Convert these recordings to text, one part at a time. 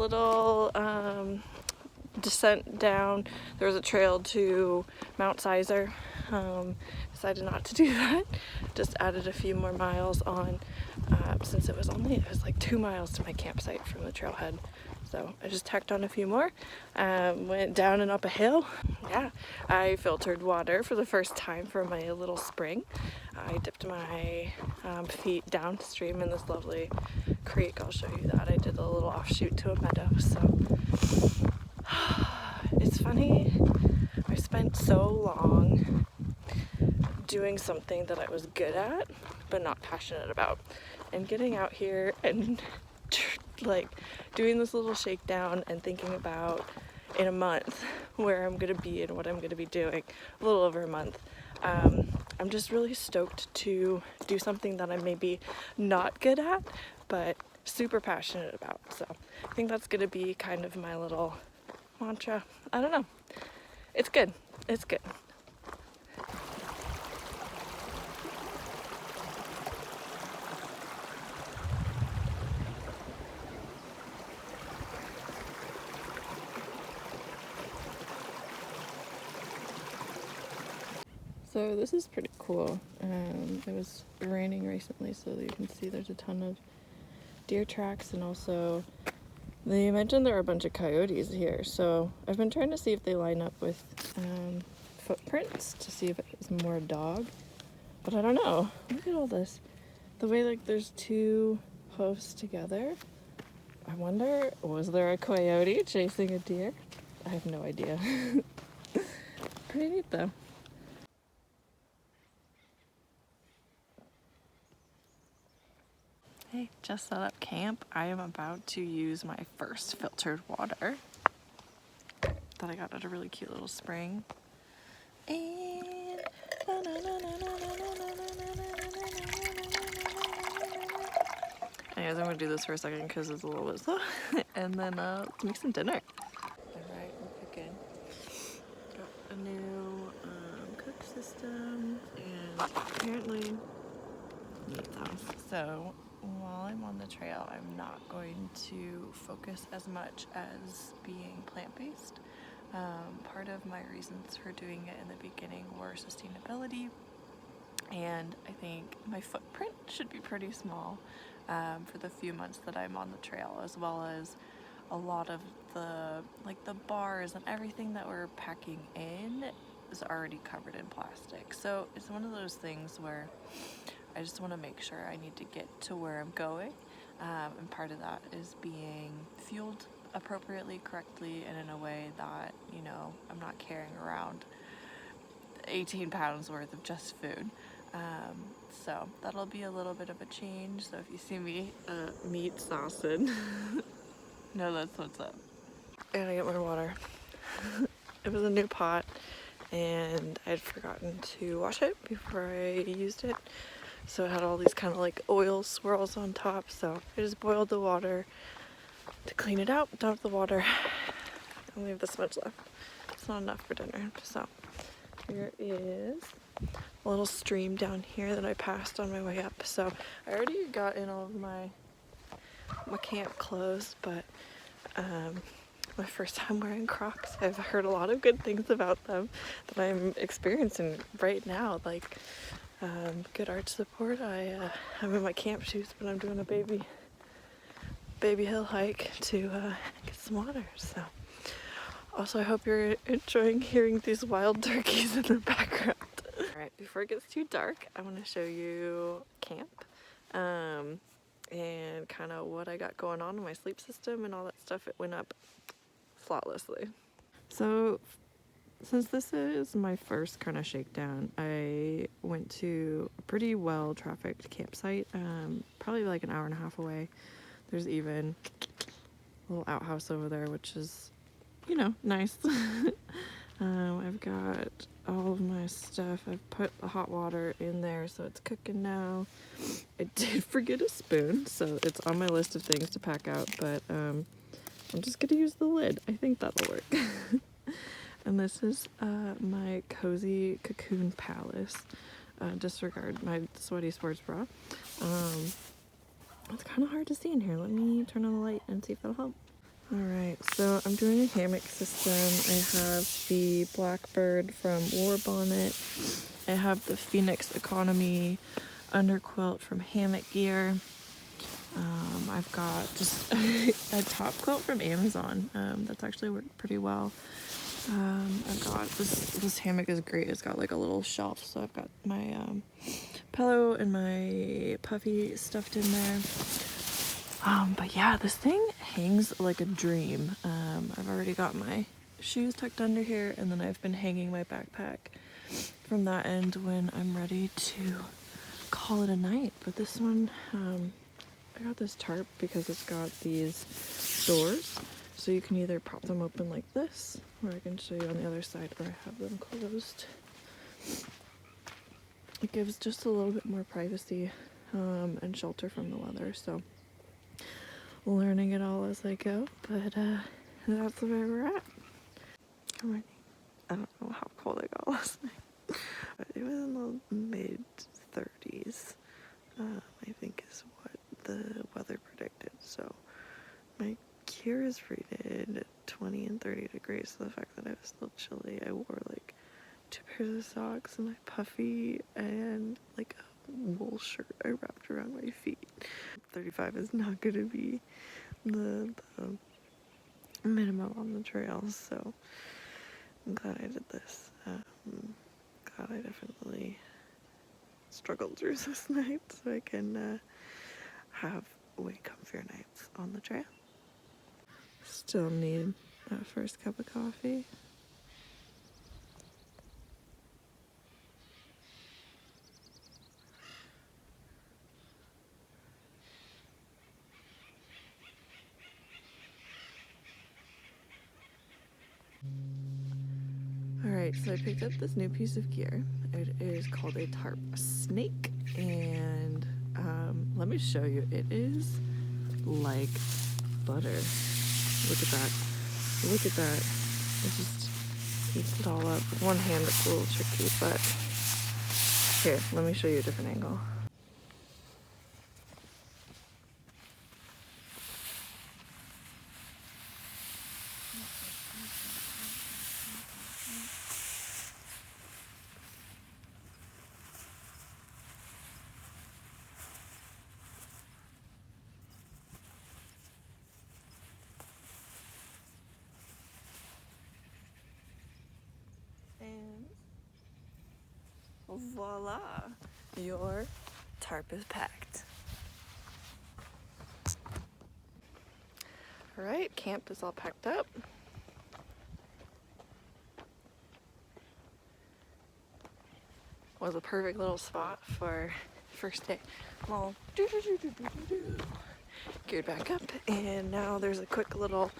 little descent down. There was a trail to Mount Sizer. Decided not to do that. Just added a few more miles on since it was like 2 miles to my campsite from the trailhead. So I just tacked on a few more, went down and up a hill. Yeah, I filtered water for the first time for my little spring. I dipped my feet downstream in this lovely creek. I'll show you that. I did a little offshoot to a meadow. So it's funny. I spent so long doing something that I was good at but not passionate about, and getting out here and like doing this little shakedown and thinking about in a month where I'm gonna be and what I'm gonna be doing, a little over a month. I'm just really stoked to do something that I'm maybe not good at but super passionate about. So I think that's gonna be kind of my little mantra. I don't know. It's good. It's good. So this is pretty cool. It was raining recently, so you can see there's a ton of deer tracks, and also they mentioned there are a bunch of coyotes here. So I've been trying to see if they line up with footprints to see if it's more dog, but I don't know. Look at all this. The way like there's two hoofs together. I wonder, was there a coyote chasing a deer? I have no idea. Pretty neat though. Hey, just set up camp. I am about to use my first filtered water that I got at a really cute little spring. And anyways, I'm gonna do this for a second because it's a little bit slow. And then let's make some dinner. Alright, we're cooking. Got a new cook system and apparently meat sauce. So while I'm on the trail, I'm not going to focus as much as being plant-based. Part of my reasons for doing it in the beginning were sustainability, and I think my footprint should be pretty small for the few months that I'm on the trail, as well as a lot of the bars and everything that we're packing in is already covered in plastic. So it's one of those things where I just want to make sure I need to get to where I'm going, and part of that is being fueled appropriately, correctly, and in a way that, you know, I'm not carrying around 18 pounds worth of just food. So that'll be a little bit of a change. So if you see me meat saucing, no, that's what's up. I gotta get more water. It was a new pot and I'd forgotten to wash it before I used it. So it had all these kind of like oil swirls on top. So I just boiled the water to clean it out, dumped the water, and we have this much left. It's not enough for dinner. So here is a little stream down here that I passed on my way up. So I already got in all of my camp clothes, but my first time wearing Crocs. I've heard a lot of good things about them that I'm experiencing right now, like good arch support. I'm in my camp shoes, but I'm doing a baby hill hike to get some water. So also I hope you're enjoying hearing these wild turkeys in the background. Alright, before it gets too dark, I want to show you camp and kind of what I got going on in my sleep system and all that stuff. It went up flawlessly. So since this is my first kind of shakedown, I went to a pretty well trafficked campsite, probably like an hour and a half away. There's even a little outhouse over there, which is, you know, nice. I've got all of my stuff. I've put the hot water in there, so it's cooking now. I did forget a spoon, so it's on my list of things to pack out, but I'm just gonna use the lid. I think that'll work. And this is my cozy cocoon palace. Disregard my sweaty sports bra. It's kind of hard to see in here. Let me turn on the light and see if that'll help. Alright, so I'm doing a hammock system. I have the Blackbird from War Bonnet. I have the Phoenix Economy underquilt from Hammock Gear. I've got just a top quilt from Amazon. That's actually worked pretty well. I've got this hammock is great. It's got like a little shelf, so I've got my pillow and my puffy stuffed in there. But yeah, this thing hangs like a dream. I've already got my shoes tucked under here, and then I've been hanging my backpack from that end when I'm ready to call it a night. But this one, I got this tarp because it's got these doors, so you can either prop them open like this, or I can show you on the other side where I have them closed. It gives just a little bit more privacy and shelter from the weather, so learning it all as I go, but that's where we're at. Good morning. I don't know how cold I got last night, but it was in the mid 30s, I think is what the weather predicted. So my gear is rated 20 and 30 degrees, so the fact that I was still chilly, I wore like 2 pairs of socks and my puffy and like a wool shirt I wrapped around my feet. 35 is not going to be the minimum on the trails, so I'm glad I did this. God, I definitely struggled through this night, so I can have way comfier nights on the trail. Still need that first cup of coffee. Alright, so I picked up this new piece of gear. It is called a tarp snake, and let me show you. It is like butter. Look at that. Look at that. It just heats it all up. With one hand it's a little tricky, but here, let me show you a different angle. And voila, your tarp is packed. Alright, camp is all packed up. Was a perfect little spot for first day. I'm all geared back up, and now there's a quick little,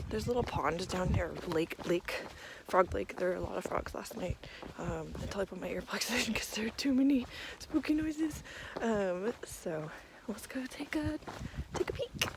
there's a little pond down here, frog lake. There were a lot of frogs last night until I put my earplugs in because there are too many spooky noises. So let's go take a peek.